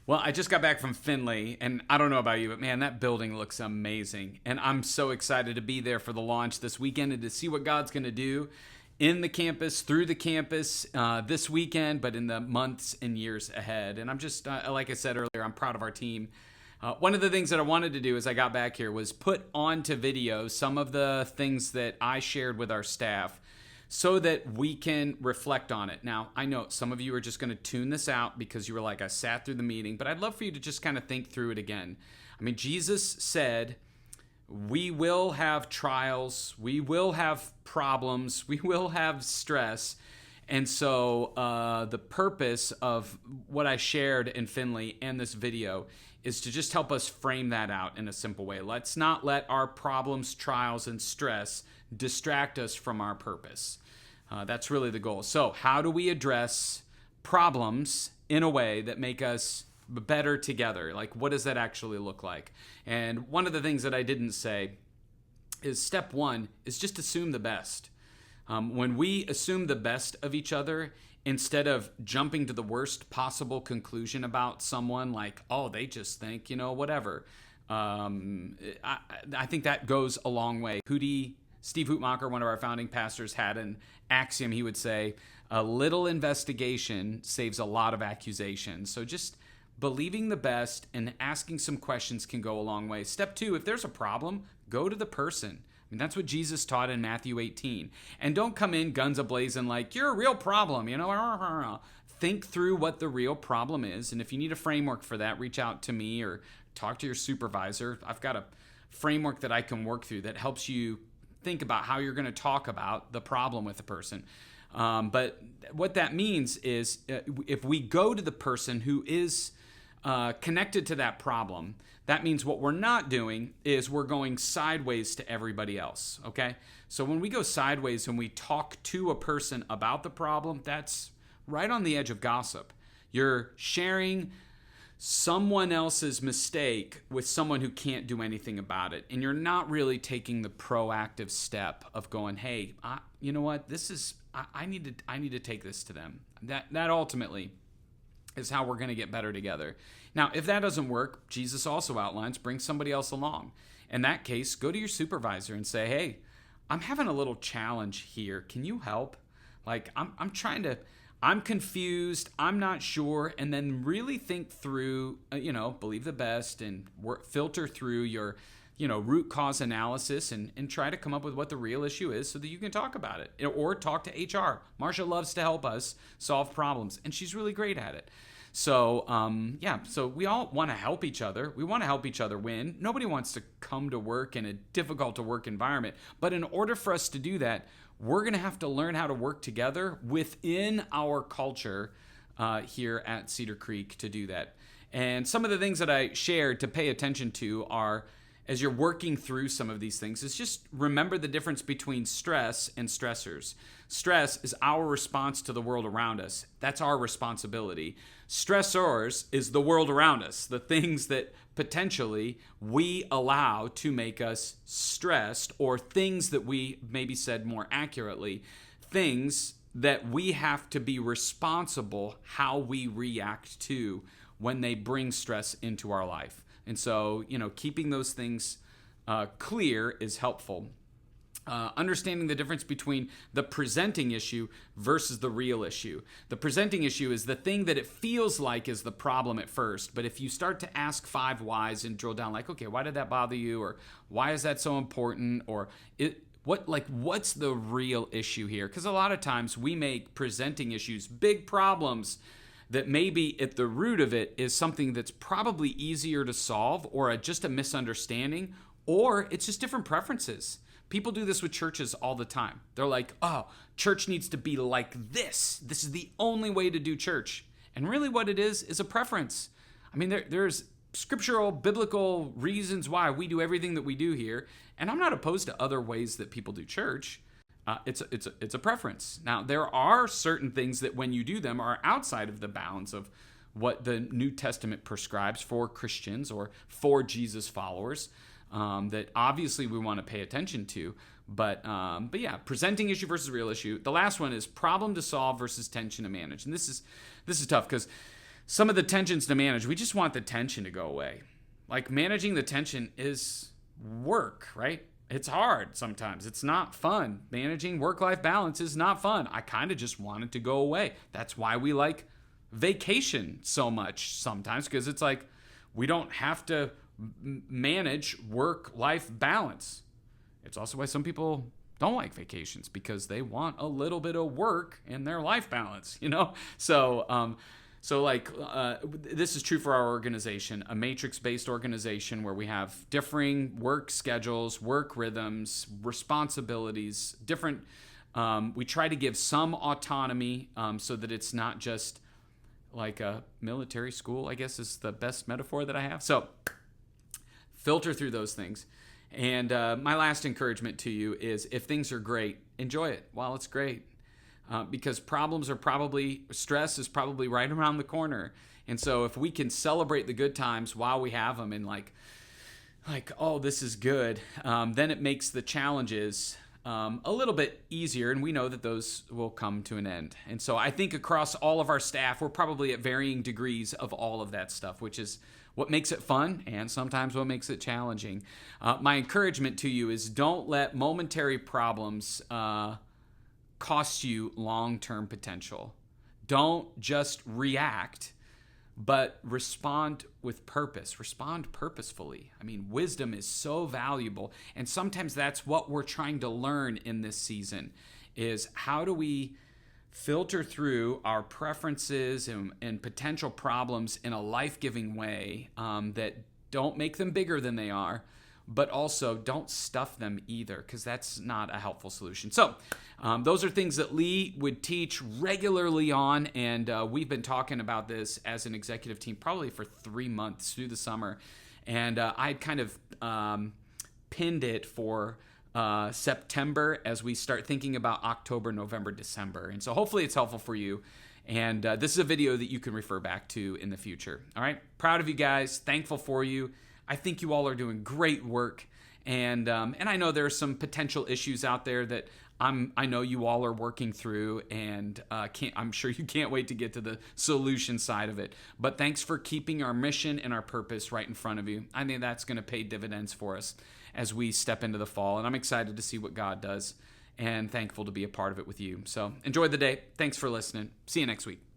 Well, I just got back from Findlay, and I don't know about you, but man, that building looks amazing. And I'm so excited to be there for the launch this weekend and to see what God's going to do in the campus, through the campus this weekend, but in the months and years ahead. And I'm just, like I said earlier, I'm proud of our team. One of the things that I wanted to do as I got back here was put onto video some of the things that I shared with our staff so that we can reflect on it. Now, I know some of you are just going to tune this out because you were like, I sat through the meeting, but I'd love for you to just kind of think through it again. I mean, Jesus said, we will have trials, we will have problems, we will have stress. And so the purpose of what I shared in Findlay and this video is to just help us frame that out in a simple way. Let's not let our problems, trials, and stress distract us from our purpose. That's really the goal. So how do we address problems in a way that make us better together? Like, what does that actually look like? And one of the things that I didn't say is step one is just assume the best. When we assume the best of each other, instead of jumping to the worst possible conclusion about someone, like, oh, they just think, whatever. I think that goes a long way. Steve Hootmacher, one of our founding pastors, had an axiom. He would say, a little investigation saves a lot of accusation. So just believing the best and asking some questions can go a long way. Step two, if there's a problem, go to the person. I mean, that's what Jesus taught in Matthew 18. And don't come in guns a-blazing like, you're a real problem, Think through what the real problem is. And if you need a framework for that, reach out to me or talk to your supervisor. I've got a framework that I can work through that helps you think about how you're going to talk about the problem with the person. But what that means is if we go to the person who is connected to that problem, that means what we're not doing is we're going sideways to everybody else, okay? So when we go sideways and we talk to a person about the problem, that's right on the edge of gossip. You're sharing someone else's mistake with someone who can't do anything about it. And you're not really taking the proactive step of going, hey, you know what? I need to take this to them. That ultimately is how we're going to get better together. Now, if that doesn't work, Jesus also outlines, bring somebody else along. In that case, go to your supervisor and say, hey, I'm having a little challenge here. Can you help? Like, I'm confused, I'm not sure, and then really think through, believe the best and filter through your, root cause analysis and try to come up with what the real issue is so that you can talk about it. Or talk to HR. Marsha loves to help us solve problems, and she's really great at it. So, so we all want to help each other. We want to help each other win. Nobody wants to come to work in a difficult to work environment. But in order for us to do that, we're going to have to learn how to work together within our culture here at Cedar Creek to do that. And some of the things that I shared to pay attention to are, as you're working through some of these things, is just remember the difference between stress and stressors. Stress is our response to the world around us. That's our responsibility. Stressors is the world around us, the things that potentially we allow to make us stressed, or things that we, maybe said more accurately, things that we have to be responsible how we react to when they bring stress into our life. And so, keeping those things clear is helpful. Understanding the difference between the presenting issue versus the real issue. The presenting issue is the thing that it feels like is the problem at first, but if you start to ask 5 whys and drill down, like, okay, why did that bother you, or why is that so important, or what's the real issue here? Because a lot of times we make presenting issues big problems that maybe at the root of it is something that's probably easier to solve, or just a misunderstanding, or it's just different preferences. People do this with churches all the time. They're like, oh, church needs to be like this. This is the only way to do church. And really what it is a preference. I mean, there's scriptural, biblical reasons why we do everything that we do here. And I'm not opposed to other ways that people do church. It's a preference. Now, there are certain things that when you do them are outside of the bounds of what the New Testament prescribes for Christians or for Jesus followers. That obviously we want to pay attention to, but yeah, presenting issue versus real issue. The last one is problem to solve versus tension to manage, and this is tough because some of the tensions to manage. We just want the tension to go away. Like, managing the tension is work, right? It's hard sometimes. It's not fun. Managing work-life balance is not fun. I kind of just want it to go away. That's why we like vacation so much sometimes, because it's like we don't have to manage work-life balance. It's also why some people don't like vacations, because they want a little bit of work in their life balance, you know? So this is true for our organization, a matrix-based organization where we have differing work schedules, work rhythms, responsibilities, different. We try to give some autonomy so that it's not just like a military school, I guess is the best metaphor that I have. So filter through those things. And my last encouragement to you is, if things are great, enjoy it while it's great. Because stress is probably right around the corner. And so if we can celebrate the good times while we have them, and like, oh, this is good, then it makes the challenges a little bit easier, and we know that those will come to an end. And so I think across all of our staff, we're probably at varying degrees of all of that stuff, which is what makes it fun and sometimes what makes it challenging. My encouragement to you is, don't let momentary problems cost you long-term potential. Don't just react, but respond with purpose. Respond purposefully. I mean, wisdom is so valuable, and sometimes that's what we're trying to learn in this season, is how do we filter through our preferences and potential problems in a life-giving way that don't make them bigger than they are, but also don't stuff them either, because that's not a helpful solution. So those are things that Lee would teach regularly on, and we've been talking about this as an executive team probably for 3 months through the summer, and I kind of pinned it for September as we start thinking about October, November, December. And so hopefully it's helpful for you. And this is a video that you can refer back to in the future. All right. Proud of you guys. Thankful for you. I think you all are doing great work. And I know there are some potential issues out there that I know you all are working through, and I'm sure you can't wait to get to the solution side of it. But thanks for keeping our mission and our purpose right in front of you. I think that's going to pay dividends for us as we step into the fall, and I'm excited to see what God does, and thankful to be a part of it with you. So enjoy the day. Thanks for listening. See you next week.